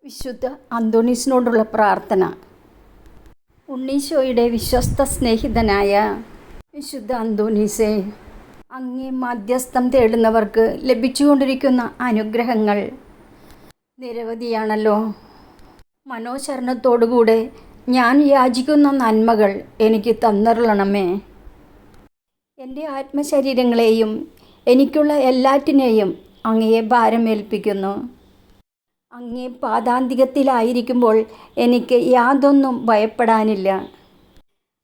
വിശുദ്ധ അന്തോണീസിനോടുള്ള പ്രാർത്ഥന. ഉണ്ണീശോയുടെ വിശ്വസ്ത സ്നേഹിതനായ വിശുദ്ധ അന്തോണീസേ, അങ്ങേ മധ്യസ്ഥം തേടുന്നവർക്ക് ലഭിച്ചുകൊണ്ടിരിക്കുന്ന അനുഗ്രഹങ്ങൾ നിരവധിയാണല്ലോ. മനോശരണത്തോടുകൂടെ ഞാൻ യാചിക്കുന്ന നന്മകൾ എനിക്ക് തന്നരുളണമേ. എൻ്റെ ആത്മശരീരങ്ങളെയും എനിക്കുള്ള എല്ലാറ്റിനെയും അങ്ങയെ ഭാരമേൽപ്പിക്കുന്നു. അങ്ങേ പാദാന്തികത്തിലായിരിക്കുമ്പോൾ എനിക്ക് യാതൊന്നും ഭയപ്പെടാനില്ല.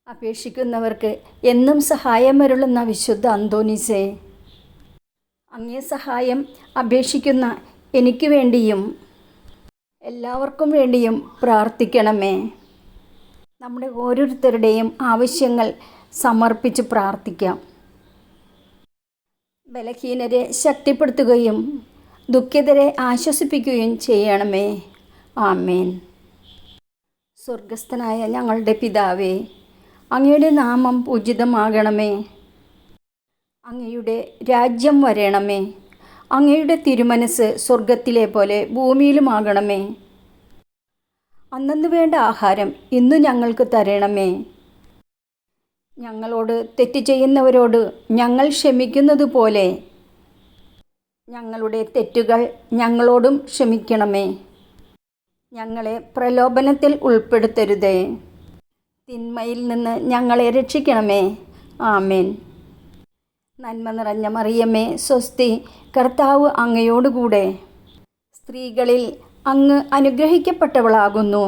അപേക്ഷിക്കുന്നവർക്ക് എന്നും സഹായമരുളുന്ന വിശുദ്ധ അന്തോണീസേ, അങ്ങേ സഹായം അപേക്ഷിക്കുന്ന എനിക്ക് വേണ്ടിയും എല്ലാവർക്കും വേണ്ടിയും പ്രാർത്ഥിക്കണമേ. നമ്മുടെ ഓരോരുത്തരുടെയും ആവശ്യങ്ങൾ സമർപ്പിച്ച് പ്രാർത്ഥിക്കാം. ബലഹീനരെ ശക്തിപ്പെടുത്തുകയും ദുഃഖിതരെ ആശ്വസിപ്പിക്കുകയും ചെയ്യണമേ. ആമേൻ. സ്വർഗസ്ഥനായ ഞങ്ങളുടെ പിതാവേ, അങ്ങയുടെ നാമം പൂജിതമാകണമേ. അങ്ങയുടെ രാജ്യം വരണമേ. അങ്ങയുടെ തിരുമനസ് സ്വർഗത്തിലെ പോലെ ഭൂമിയിലുമാകണമേ. അന്നന്ന് വേണ്ട ആഹാരം ഇന്നു ഞങ്ങൾക്ക് തരണമേ. ഞങ്ങളോട് തെറ്റ് ചെയ്യുന്നവരോട് ഞങ്ങൾ ക്ഷമിക്കുന്നത് പോലെ ഞങ്ങളുടെ തെറ്റുകൾ ഞങ്ങളോടും ക്ഷമിക്കണമേ. ഞങ്ങളെ പ്രലോഭനത്തിൽ ഉൾപ്പെടുത്തരുതേ. തിന്മയിൽ നിന്ന് ഞങ്ങളെ രക്ഷിക്കണമേ. ആമേൻ. നന്മ നിറഞ്ഞ മറിയമേ, സ്വസ്തി, കർത്താവ് അങ്ങയോടുകൂടെ സ്ത്രീകളിൽ അങ്ങ് അനുഗ്രഹിക്കപ്പെട്ടവളാകുന്നു.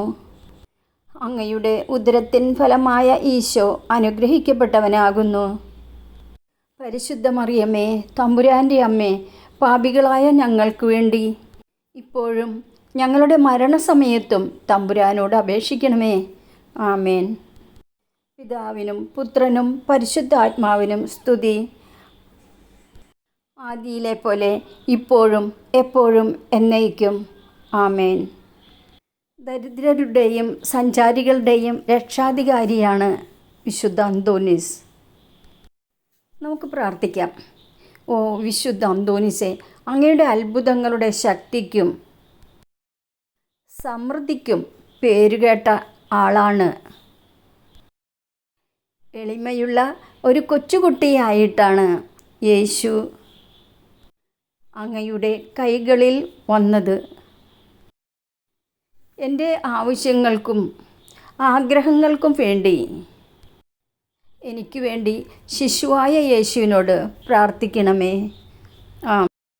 അങ്ങയുടെ ഉദരത്തിൻ ഫലമായ ഈശോ അനുഗ്രഹിക്കപ്പെട്ടവനാകുന്നു. പരിശുദ്ധ മറിയമേ, തമ്പുരാൻ്റെ അമ്മേ, പാപികളായ ഞങ്ങൾക്ക് വേണ്ടി ഇപ്പോഴും ഞങ്ങളുടെ മരണസമയത്തും തമ്പുരാനോട് അപേക്ഷിക്കണമേ. ആമേൻ. പിതാവിനും പുത്രനും പരിശുദ്ധാത്മാവിനും സ്തുതി. ആദിയിലെ പോലെ ഇപ്പോഴും എപ്പോഴും എന്നേക്കും. ആമേൻ. ദരിദ്രരുടെയും സഞ്ചാരികളുടെയും രക്ഷാധികാരിയാണ് വിശുദ്ധ അന്തോണീസ്. നമുക്ക് പ്രാർത്ഥിക്കാം. ഓ വിശുദ്ധ അന്തോണീസേ, അങ്ങയുടെ അത്ഭുതങ്ങളുടെ ശക്തിക്കും സമൃദ്ധിക്കും പേരുകേട്ട ആളാണ്. എളിമയുള്ള ഒരു കൊച്ചുകുട്ടിയായിട്ടാണ് യേശു അങ്ങയുടെ കൈകളിൽ വന്നത്. എൻ്റെ ആവശ്യങ്ങൾക്കും ആഗ്രഹങ്ങൾക്കും വേണ്ടി എനിക്ക് വേണ്ടി ശിശുവായ യേശുവിനോട് പ്രാർത്ഥിക്കണമേ.